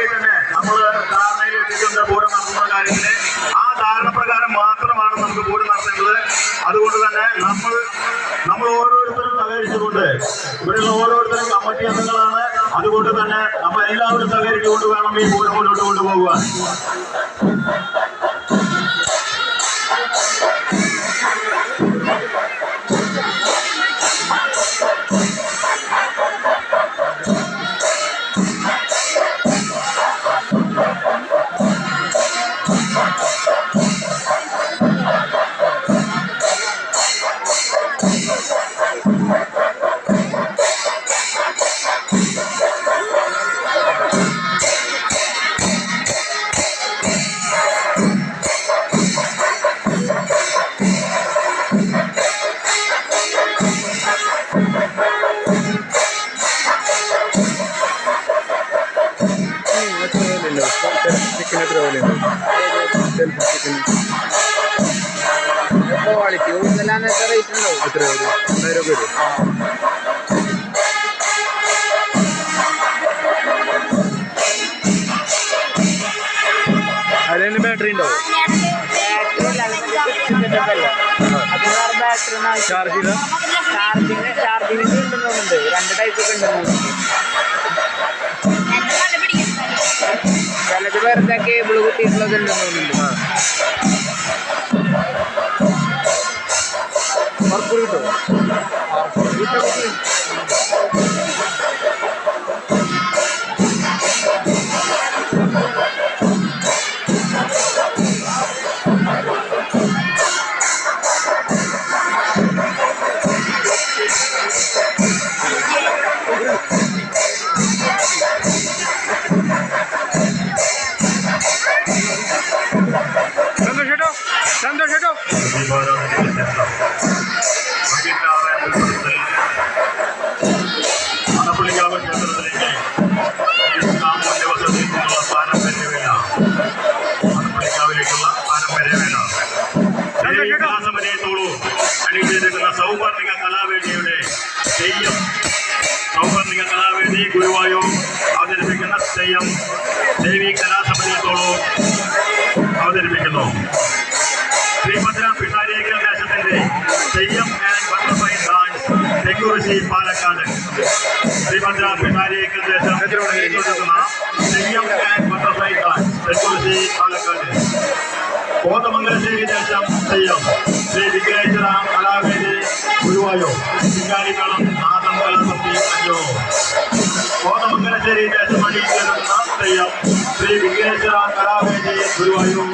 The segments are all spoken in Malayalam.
മുന്നോടിയായി തന്നെ നമ്മൾ ധാരണയിൽ എത്തിയിട്ടുണ്ട് പൂരം നടത്തുന്ന കാര്യത്തിന്. ആ ധാരണ പ്രകാരം മാത്രമാണ് നമുക്ക് പൂരം നടത്തേണ്ടത്. അതുകൊണ്ട് തന്നെ നമ്മൾ ഓരോരുത്തരും സഹകരിച്ചുകൊണ്ട്, ഇവിടെയുള്ള ഓരോരുത്തരും കമ്മിറ്റി അംഗങ്ങളാണ്. അതുകൊണ്ട് തന്നെ നമ്മൾ എല്ലാവരും സഹകരിച്ചുകൊണ്ട് വേണം ഈ പൂരം മുന്നോട്ട് കൊണ്ടുപോകുവാൻ. ക്വാളിറ്റി കൂടുതലാന്ന് എത്ര റേറ്റ് ഉണ്ടാവും? എത്ര വരും? 1000 രൂപ വരും. അതിന് ബാറ്ററി ഉണ്ടാവും? ചാർജിങ് ഉണ്ടെന്നുണ്ട്. 2 ടൈപ്പ് ഒക്കെ ഉണ്ടെന്നുണ്ട്. ചിലത് വെറുതെ കേബിൾ കുത്തിയിട്ടുള്ളത് ഉണ്ടെന്നുണ്ട്. മർക്കൂറി കിട്ടും. സന്തോഷേട്ടോ മണപ്പുള്ളിക്കാവ് ക്ഷേത്രത്തിലേക്ക് ദിവസത്തേക്കുള്ള പാരമ്പര്യവേല, മണപ്പുള്ളിക്കാവിലേക്കുള്ള പാരമ്പര്യവേല സമിതിയത്തോളൂ അണിയിച്ചിരിക്കുന്ന സൗവർണിക കലാവേദിയുടെ തെയ്യം, സൗവർണിക കലാവേദി ഗുരുവായൂർ അവതരിപ്പിക്കുന്ന തെയ്യം ദേവി കലാസമിതിയത്തോളൂ അവതരിപ്പിക്കുന്നു. ശ്രീഭദ്ര പിഷാരേക്കൽ ദേശത്തിന്റെ theyyam and butterfly dance Thekkurissi Palakkad. Sreebhadra Pisharekkal ദേശം theyyam and butterfly dance Thekkurissi Palakkad. Kothamangalassery ദേശം തെയ്യം ശ്രീ വിഘ്നേശ്വര കലാവേദി ഗുരുവായൂർ ശിങ്കാരിമേളം നാദം കലാസമിതി അഞ്ചോ. കോതമംഗലശ്ശേരി ദേശം അണിയിച്ചെടുക്കുന്ന തെയ്യം ശ്രീ വിഘ്നേശ്വര കലാവേദി ഗുരുവായൂർ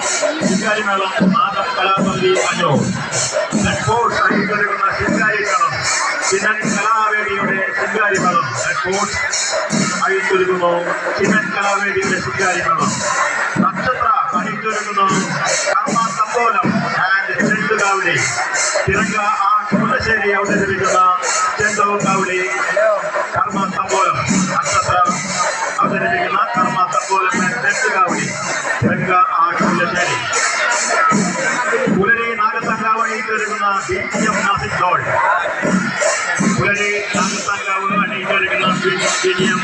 ശിങ്കാരിമേളം നാദം കലാസമിതി അഞ്ചോ. നെറ്റ്ഫോർട്ട് അണിയിച്ചെടുക്കുന്ന ശിങ്കാരിമേളം ചിന്നൻ കലാവേദിയുടെ ശിങ്കാരിമേളം നെറ്റ്ഫോർട്ട് അണിയിച്ചൊരുക്കുന്നു. ചിന്നൻ കലാവേദിയുടെ ശിങ്കാരിമേളം. നക്ഷത്ര അണിയിച്ചൊരുക്കുന്നു കർമ്മ തമ്പോലം ആൻഡ് ചെണ്ടുകാവടി. തിരങ്ക ആ കുന്നശ്ശേരി അവതരിപ്പിക്കുന്ന ചെണ്ടുകാവടി കർമ്മ തമ്പോലം. നക്ഷത്ര അവതരിപ്പിക്കുന്ന കർമ്മ തമ്പോലം ആൻഡ് ചെണ്ടുകാവടി തിരങ്ക ആ കുന്നശ്ശേരി. പുലരി നാഗസംഘാവ് അണിയിച്ചൊരുക്കുന്ന BGM നാസിക് ഡോൾ. പുലരി നാഗസംഘാവ് അണിയിച്ചൊരുക്കുന്ന BGM